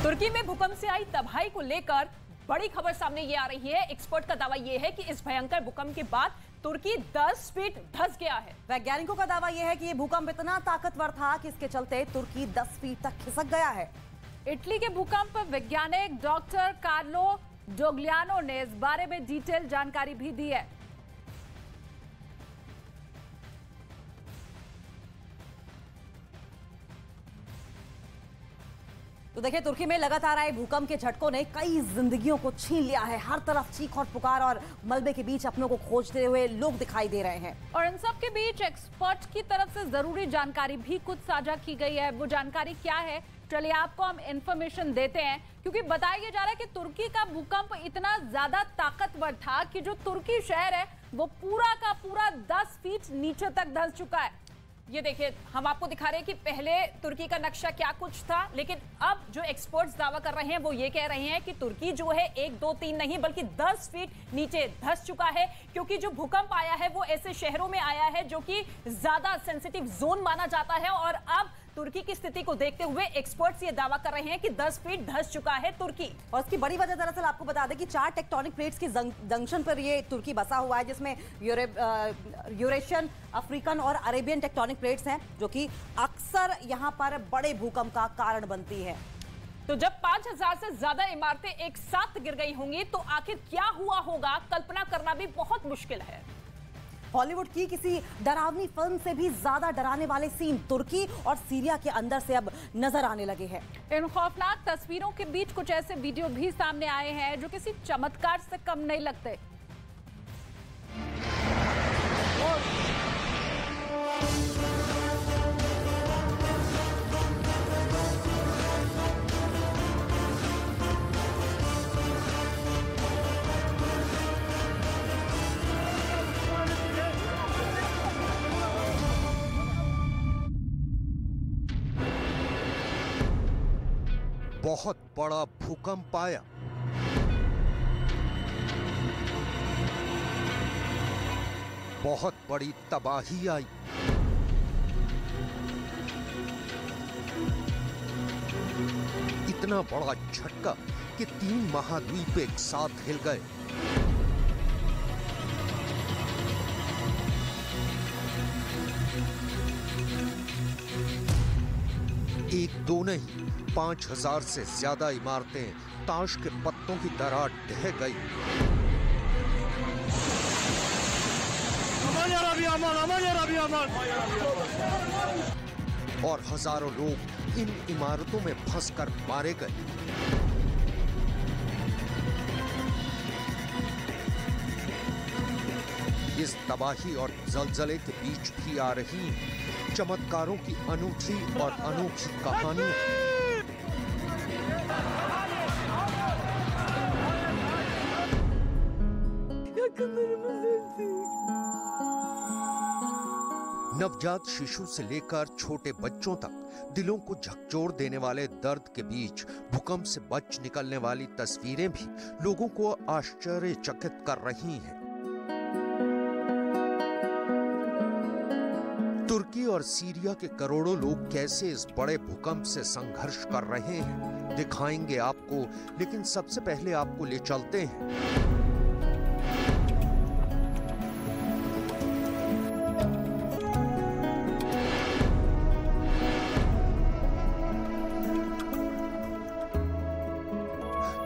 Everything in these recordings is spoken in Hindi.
तुर्की में भूकंप से आई तबाही को लेकर बड़ी खबर सामने ये आ रही है। एक्सपर्ट का दावा ये है कि इस भयंकर भूकंप के बाद तुर्की 10 फीट धंस गया है। वैज्ञानिकों का दावा यह है कि ये भूकंप इतना ताकतवर था कि इसके चलते तुर्की 10 फीट तक खिसक गया है। इटली के भूकंप वैज्ञानिक डॉक्टर कार्लो डोग्लियानो ने इस बारे में डिटेल जानकारी भी दी है। तो देखिए, तुर्की में लगातार आए भूकंप के झटकों ने कई जिंदगियों को छीन लिया है। हर तरफ चीख और पुकार और मलबे के बीच अपनों को खोजते हुए लोग दिखाई दे रहे हैं। और इन सब के बीच एक्सपर्ट की तरफ से जरूरी जानकारी भी कुछ साझा की गई है। वो जानकारी क्या है, चलिए आपको हम इंफॉर्मेशन देते हैं, क्योंकि बताया जा रहा है कि तुर्की का भूकंप इतना ज्यादा ताकतवर था कि जो तुर्की शहर है वो पूरा का पूरा 10 फीट नीचे तक धंस चुका है। ये देखिए, हम आपको दिखा रहे हैं कि पहले तुर्की का नक्शा क्या कुछ था, लेकिन अब जो एक्सपर्ट्स दावा कर रहे हैं वो ये कह रहे हैं कि तुर्की जो है 1, 2, 3 नहीं बल्कि 10 फीट नीचे धंस चुका है, क्योंकि जो भूकंप आया है वो ऐसे शहरों में आया है जो कि ज्यादा सेंसिटिव जोन माना जाता है। और अब तुर्की की स्थिति को देखते हुए एक्सपर्ट्स ये दावा कर रहे हैं कि 10 फीट धंस चुका है तुर्की। और इसकी बड़ी वजह दरअसल आपको बता दें कि 4 टेक्टोनिक प्लेट्स की जंक्शन पर ये तुर्की बसा हुआ है, जिसमें यूरेशियन, अफ्रीकन और अरेबियन टेक्टोनिक प्लेट्स हैं, जो कि अक्सर यहां पर बड़े भूकंप का कारण बनती है। तो जब 5000 से ज्यादा इमारतें एक साथ गिर गई होंगी तो आखिर क्या हुआ होगा, कल्पना करना भी बहुत मुश्किल है। हॉलीवुड की किसी डरावनी फिल्म से भी ज्यादा डराने वाले सीन तुर्की और सीरिया के अंदर से अब नजर आने लगे हैं। इन खौफनाक तस्वीरों के बीच कुछ ऐसे वीडियो भी सामने आए हैं जो किसी चमत्कार से कम नहीं लगते। बहुत बड़ा भूकंप आया। बहुत बड़ी तबाही आई। इतना बड़ा झटका कि 3 महाद्वीप एक साथ हिल गए। एक दो नहीं, 5000 से ज्यादा इमारतें ताश के पत्तों की तरह ढह गई। और हजारों लोग इन इमारतों में फंसकर मारे गए। इस तबाही और जलजले के बीच भी आ रही चमत्कारों की अनूठी और अनोखी कहानी। नवजात शिशु से लेकर छोटे बच्चों तक दिलों को झकझोर देने वाले दर्द के बीच भूकंप से बच निकलने वाली तस्वीरें भी लोगों को आश्चर्यचकित कर रही हैं। तुर्की और सीरिया के करोड़ों लोग कैसे इस बड़े भूकंप से संघर्ष कर रहे हैं, दिखाएंगे आपको, लेकिन सबसे पहले आपको ले चलते हैं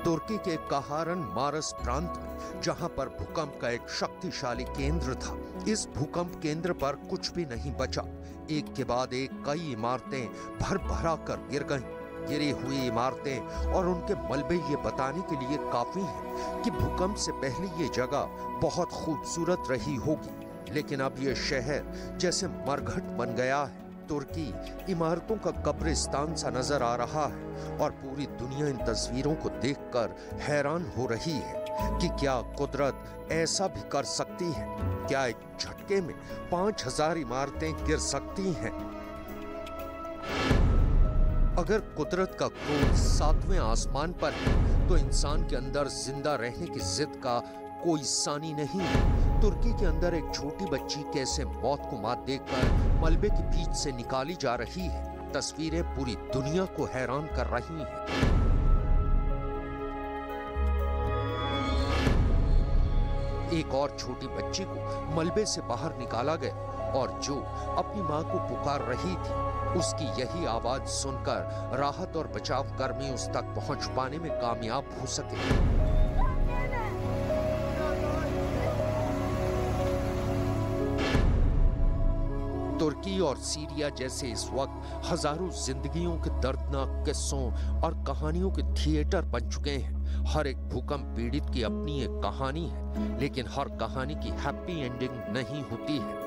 तुर्की के कहारन मारस प्रांत में, जहां पर भूकंप का एक शक्तिशाली केंद्र था। इस भूकंप केंद्र पर कुछ भी नहीं बचा। एक के बाद एक कई इमारतें भर भरा कर गिर गईं। गिरी हुई इमारतें और उनके मलबे ये बताने के लिए काफी हैं कि भूकंप से पहले ये जगह बहुत खूबसूरत रही होगी, लेकिन अब ये शहर जैसे मरघट बन गया है। तुर्की इमारतों का कब्रिस्तान सा नजर आ रहा है और पूरी दुनिया इन तस्वीरों को देखकर हैरान हो रही है कि क्या कुदरत ऐसा भी कर सकती है। क्या एक झटके में 5000 इमारतें गिर सकती हैं? अगर कुदरत का क्रोध 7वें आसमान पर है तो इंसान के अंदर जिंदा रहने की जिद का कोई सानी नहीं। तुर्की के अंदर एक छोटी बच्ची कैसे मौत को मात देकर मलबे के बीच से निकाली जा रही है, तस्वीरें पूरी दुनिया को हैरान कर रही हैं। एक और छोटी बच्ची को मलबे से बाहर निकाला गया और जो अपनी मां को पुकार रही थी, उसकी यही आवाज सुनकर राहत और बचाव कर्मी उस तक पहुंच पाने में कामयाब हो सके। तुर्की और सीरिया जैसे इस वक्त हजारों जिंदगियों के दर्दनाक किस्सों और कहानियों के थिएटर बन चुके हैं। हर एक भूकंप पीड़ित की अपनी एक कहानी है, लेकिन हर कहानी की हैप्पी एंडिंग नहीं होती है।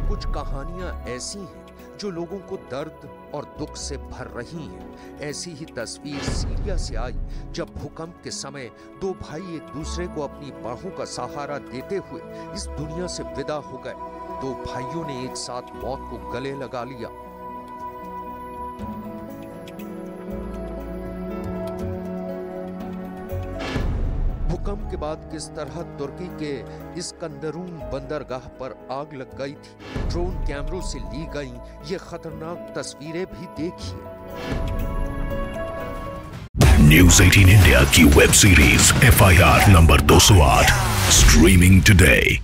कुछ कहानियां ऐसी हैं जो लोगों को दर्द और दुख से भर रही हैं। ऐसी ही तस्वीर सीरिया से आई जब भूकंप के समय दो भाई एक दूसरे को अपनी बाहों का सहारा देते हुए इस दुनिया से विदा हो गए। दो भाइयों ने एक साथ मौत को गले लगा लिया। भूकंप के बाद किस तरह तुर्की के इस्कंदरून बंदरगाह पर आग लग गई थी, ड्रोन कैमरों से ली गई ये खतरनाक तस्वीरें भी देखिए। न्यूज़ 18 इंडिया की web series FIR number 208 streaming today.